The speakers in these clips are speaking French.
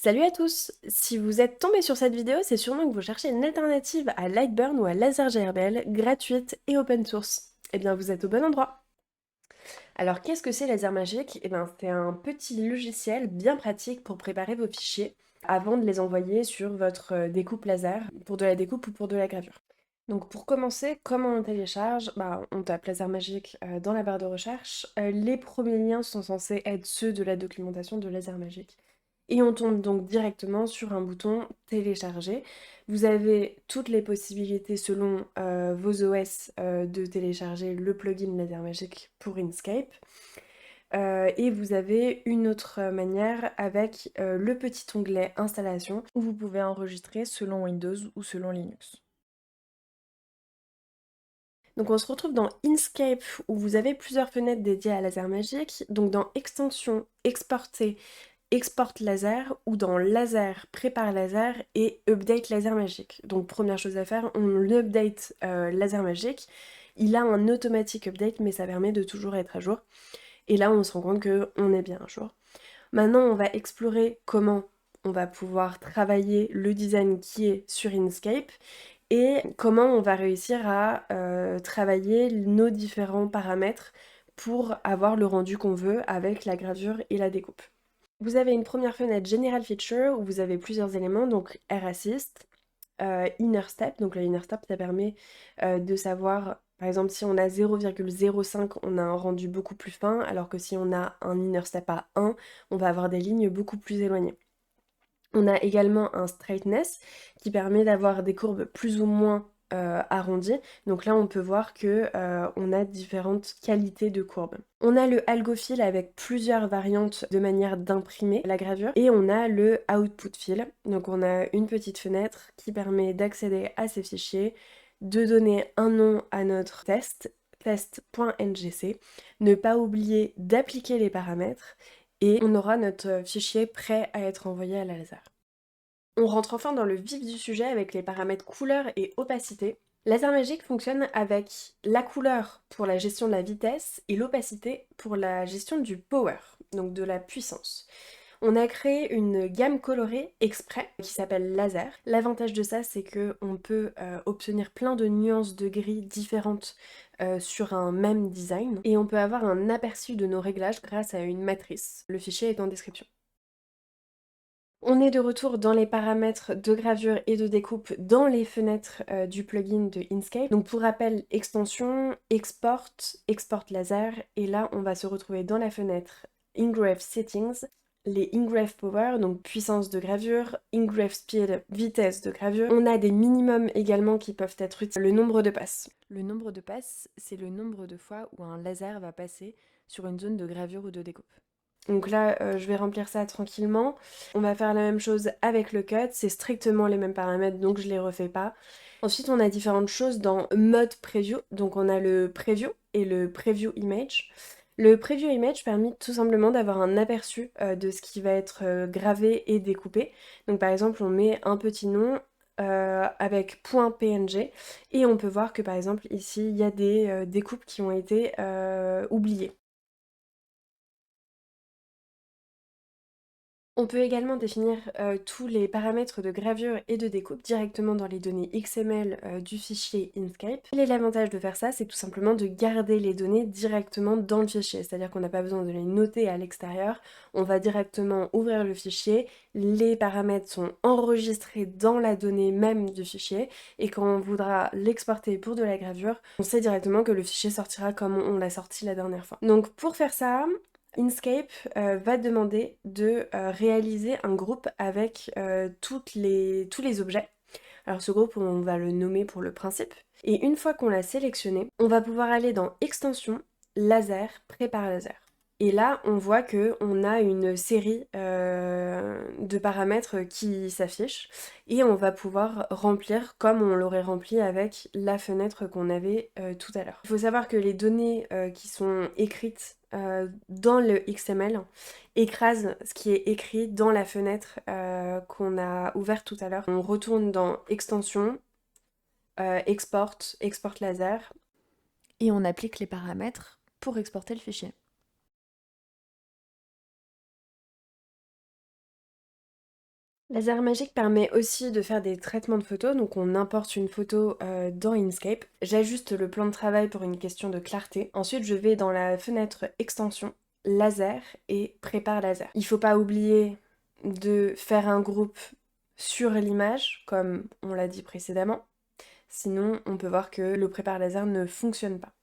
Salut à tous! Si vous êtes tombé sur cette vidéo, c'est sûrement que vous cherchez une alternative à Lightburn ou à LaserGRBL, gratuite et open source. Eh bien, vous êtes au bon endroit! Alors, qu'est-ce que c'est Laser Magic? Eh bien, c'est un petit logiciel bien pratique pour préparer vos fichiers avant de les envoyer sur votre découpe laser, pour de la découpe ou pour de la gravure. Donc pour commencer, comment on télécharge? On tape Laser Magic dans la barre de recherche. Les premiers liens sont censés être ceux de la documentation de Laser Magic. Et on tombe donc directement sur un bouton télécharger. Vous avez toutes les possibilités selon vos OS de télécharger le plugin Laser Magic pour Inkscape. Et vous avez une autre manière avec le petit onglet installation où vous pouvez enregistrer selon Windows ou selon Linux. Donc on se retrouve dans Inkscape où vous avez plusieurs fenêtres dédiées à Laser Magic. Donc dans Extension, Exporter, Export Laser ou dans Laser, Prépare Laser et Update Laser Magic. Donc première chose à faire, on update Laser Magic. Il a un automatique update mais ça permet de toujours être à jour. Et là on se rend compte qu'on est bien à jour. Maintenant on va explorer comment on va pouvoir travailler le design qui est sur Inkscape et comment on va réussir à travailler nos différents paramètres pour avoir le rendu qu'on veut avec la gravure et la découpe. Vous avez une première fenêtre General Feature où vous avez plusieurs éléments, donc Air Assist, Inner Step, donc le Inner Step ça permet de savoir, par exemple si on a 0,05 on a un rendu beaucoup plus fin, alors que si on a un Inner Step à 1, on va avoir des lignes beaucoup plus éloignées. On a également un straightness qui permet d'avoir des courbes plus ou moins arrondies. Donc là, on peut voir que on a différentes qualités de courbes. On a le algo fill avec plusieurs variantes de manière d'imprimer la gravure. Et on a le output fill. Donc on a une petite fenêtre qui permet d'accéder à ces fichiers, de donner un nom à notre test, test.ngc, ne pas oublier d'appliquer les paramètres et on aura notre fichier prêt à être envoyé à la laser. On rentre enfin dans le vif du sujet avec les paramètres couleur et opacité. Laser Magic fonctionne avec la couleur pour la gestion de la vitesse et l'opacité pour la gestion du power, donc de la puissance. On a créé une gamme colorée exprès qui s'appelle laser. L'avantage de ça, c'est que on peut obtenir plein de nuances de gris différentes sur un même design et on peut avoir un aperçu de nos réglages grâce à une matrice. Le fichier est en description. On est de retour dans les paramètres de gravure et de découpe dans les fenêtres du plugin de Inkscape. Donc pour rappel, extension, export, export laser, et là on va se retrouver dans la fenêtre Engrave Settings, les Engrave Power, donc puissance de gravure, Engrave Speed, vitesse de gravure. On a des minimums également qui peuvent être utilisés. Le nombre de passes. Le nombre de passes, c'est le nombre de fois où un laser va passer sur une zone de gravure ou de découpe. Donc là, je vais remplir ça tranquillement. On va faire la même chose avec le cut, c'est strictement les mêmes paramètres, donc je les refais pas. Ensuite, on a différentes choses dans mode preview. Donc on a le preview et le preview image. Le preview image permet tout simplement d'avoir un aperçu de ce qui va être gravé et découpé. Donc par exemple, on met un petit nom avec .png et on peut voir que par exemple ici, il y a des découpes qui ont été oubliées. On peut également définir tous les paramètres de gravure et de découpe directement dans les données XML du fichier Inkscape. Quel est l'avantage de faire ça? C'est tout simplement de garder les données directement dans le fichier, c'est-à-dire qu'on n'a pas besoin de les noter à l'extérieur, on va directement ouvrir le fichier, les paramètres sont enregistrés dans la donnée même du fichier, et quand on voudra l'exporter pour de la gravure, on sait directement que le fichier sortira comme on l'a sorti la dernière fois. Donc pour faire ça, Inkscape va demander de réaliser un groupe avec tous les objets. Alors ce groupe, on va le nommer pour le principe. Et une fois qu'on l'a sélectionné, on va pouvoir aller dans Extension, Laser, Prépare Laser. Et là, on voit qu'on a une série de paramètres qui s'affichent et on va pouvoir remplir comme on l'aurait rempli avec la fenêtre qu'on avait tout à l'heure. Il faut savoir que les données qui sont écrites dans le XML écrasent ce qui est écrit dans la fenêtre qu'on a ouverte tout à l'heure. On retourne dans Extension, Export, Export Laser et on applique les paramètres pour exporter le fichier. Laser Magic permet aussi de faire des traitements de photos, donc on importe une photo dans Inkscape. J'ajuste le plan de travail pour une question de clarté. Ensuite, je vais dans la fenêtre extension, laser et prépare laser. Il faut pas oublier de faire un groupe sur l'image, comme on l'a dit précédemment. Sinon, on peut voir que le prépare laser ne fonctionne pas.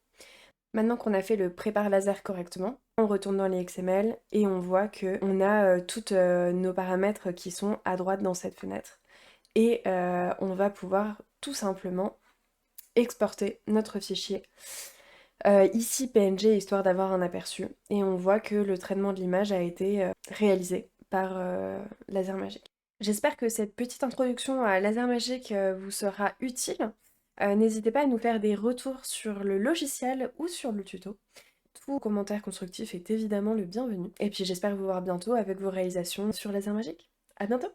Maintenant qu'on a fait le prépare laser correctement, on retourne dans les XML et on voit qu'on a tous nos paramètres qui sont à droite dans cette fenêtre. Et on va pouvoir tout simplement exporter notre fichier. Ici PNG, histoire d'avoir un aperçu. Et on voit que le traitement de l'image a été réalisé par Laser Magic. J'espère que cette petite introduction à Laser Magic vous sera utile. N'hésitez pas à nous faire des retours sur le logiciel ou sur le tuto. Tout commentaire constructif est évidemment le bienvenu. Et puis j'espère vous voir bientôt avec vos réalisations sur Laser Magic. À bientôt!